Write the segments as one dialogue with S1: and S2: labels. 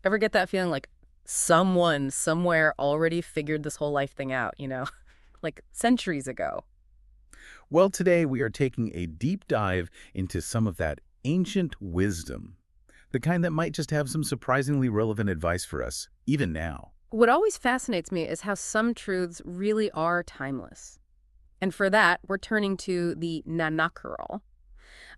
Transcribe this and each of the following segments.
S1: Ever get that feeling like someone somewhere already figured this whole life thing out, like centuries ago?
S2: Well, today we are taking a deep dive into some of that ancient wisdom, the kind that might just have some surprisingly relevant advice for us, even now.
S1: What always fascinates me is how some truths really are timeless. And for that, we're turning to the Nanakral,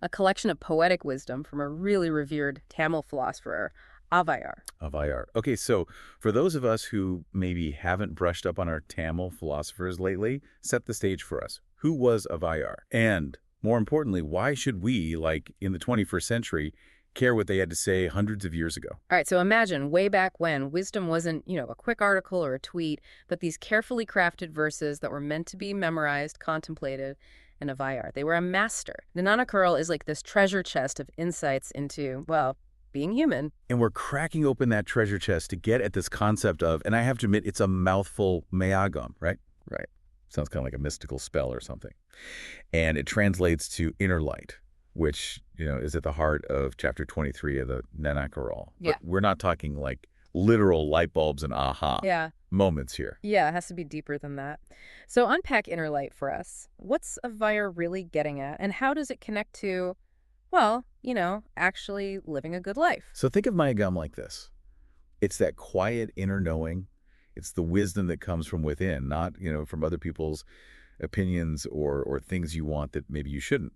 S1: a collection of poetic wisdom from a really revered Tamil philosopher, Avayar.
S2: Of IR. Okay, so for those of us who maybe haven't brushed up on our Tamil philosophers lately, set the stage for us. Who was Avayar? And more importantly, why should we, like in the 21st century, care what they had to say hundreds of years ago?
S1: All right, so imagine way back when wisdom wasn't, a quick article or a tweet, but these carefully crafted verses that were meant to be memorized, contemplated, and avayar. They were a master. The Nanakral is like this treasure chest of insights into, well, being human.
S2: And we're cracking open that treasure chest to get at this concept of, and I have to admit, it's a mouthful, mayagam, right? Right. Sounds kind of like a mystical spell or something. And it translates to inner light, which, is at the heart of chapter 23 of the Nanakaral.
S1: Yeah.
S2: But we're not talking like literal light bulbs and aha
S1: Yeah.
S2: moments here.
S1: Yeah, it has to be deeper than that. So unpack inner light for us. What's avayar really getting at, and how does it connect to, well, actually living a good life?
S2: So think of mayagam like this. It's that quiet inner knowing. It's the wisdom that comes from within, not, from other people's opinions or things you want that maybe you shouldn't.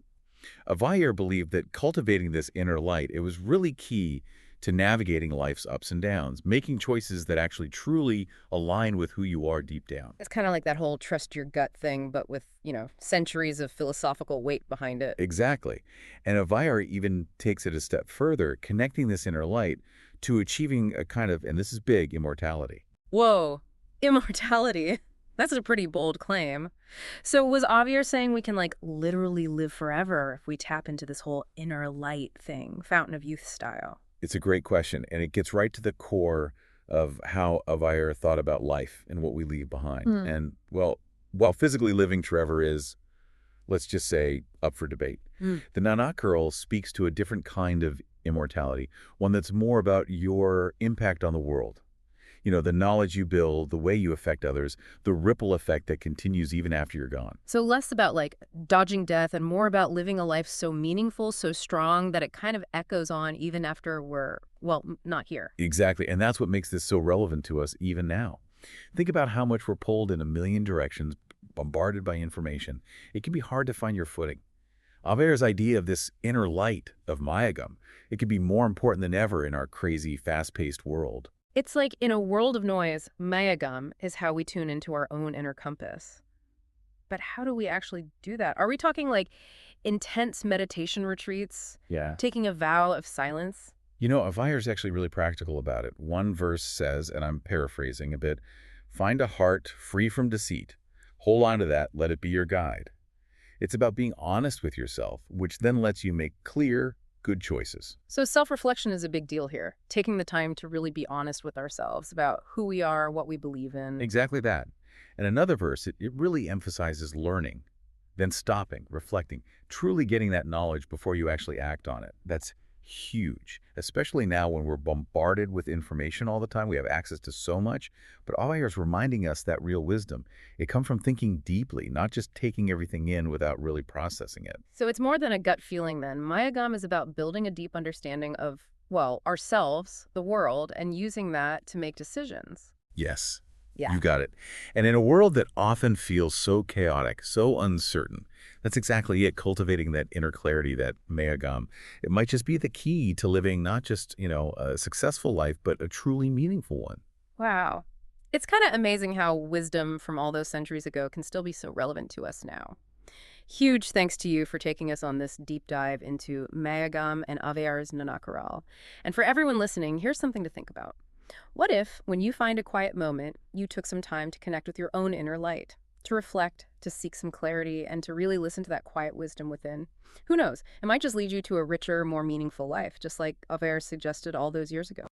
S2: Avayar believed that cultivating this inner light, it was really key to navigating life's ups and downs, making choices that actually truly align with who you are deep down.
S1: It's kind of like that whole trust your gut thing, but with, centuries of philosophical weight behind it.
S2: Exactly. And Avayar even takes it a step further, connecting this inner light to achieving a kind of, and this is big, immortality.
S1: Whoa, immortality. That's a pretty bold claim. So was Javier saying we can like literally live forever if we tap into this whole inner light thing, fountain of youth style?
S2: It's a great question, and it gets right to the core of how Avayar thought about life and what we leave behind.
S1: Hmm.
S2: And, well, while physically living forever is, let's just say, up for debate,
S1: Hmm.
S2: the Nanakirl speaks to a different kind of immortality, one that's more about your impact on the world. The knowledge you build, the way you affect others, the ripple effect that continues even after you're gone.
S1: So less about like dodging death and more about living a life so meaningful, so strong that it kind of echoes on even after we're, well, not here.
S2: Exactly, and that's what makes this so relevant to us even now. Think about how much we're pulled in a million directions, bombarded by information. It can be hard to find your footing. Aver's idea of this inner light of Mayagam, it could be more important than ever in our crazy, fast-paced world.
S1: It's like in a world of noise, mayagam is how we tune into our own inner compass. But how do we actually do that? Are we talking like intense meditation retreats,
S2: Yeah.
S1: taking a vow of silence?
S2: Aver's actually really practical about it. One verse says, and I'm paraphrasing a bit, find a heart free from deceit. Hold on to that, let it be your guide. It's about being honest with yourself, which then lets you make clear, good choices.
S1: So self-reflection is a big deal here, taking the time to really be honest with ourselves about who we are, what we believe in.
S2: Exactly that. And another verse, it really emphasizes learning, then stopping, reflecting, truly getting that knowledge before you actually act on it. That's huge, especially now when we're bombarded with information all the time. We have access to so much. But Awire is reminding us that real wisdom, it comes from thinking deeply, not just taking everything in without really processing it.
S1: So it's more than a gut feeling then. Mayagam is about building a deep understanding of, well, ourselves, the world, and using that to make decisions.
S2: Yes,
S1: Yeah.
S2: you got it. And in a world that often feels so chaotic, so uncertain, that's exactly it, cultivating that inner clarity, that mayagam. It might just be the key to living not just, a successful life, but a truly meaningful one.
S1: Wow. It's kind of amazing how wisdom from all those centuries ago can still be so relevant to us now. Huge thanks to you for taking us on this deep dive into Mayagam and Avear's Nanakaral. And for everyone listening, here's something to think about. What if, when you find a quiet moment, you took some time to connect with your own inner light, to reflect, to seek some clarity, and to really listen to that quiet wisdom within? Who knows? It might just lead you to a richer, more meaningful life, just like Avear suggested all those years ago.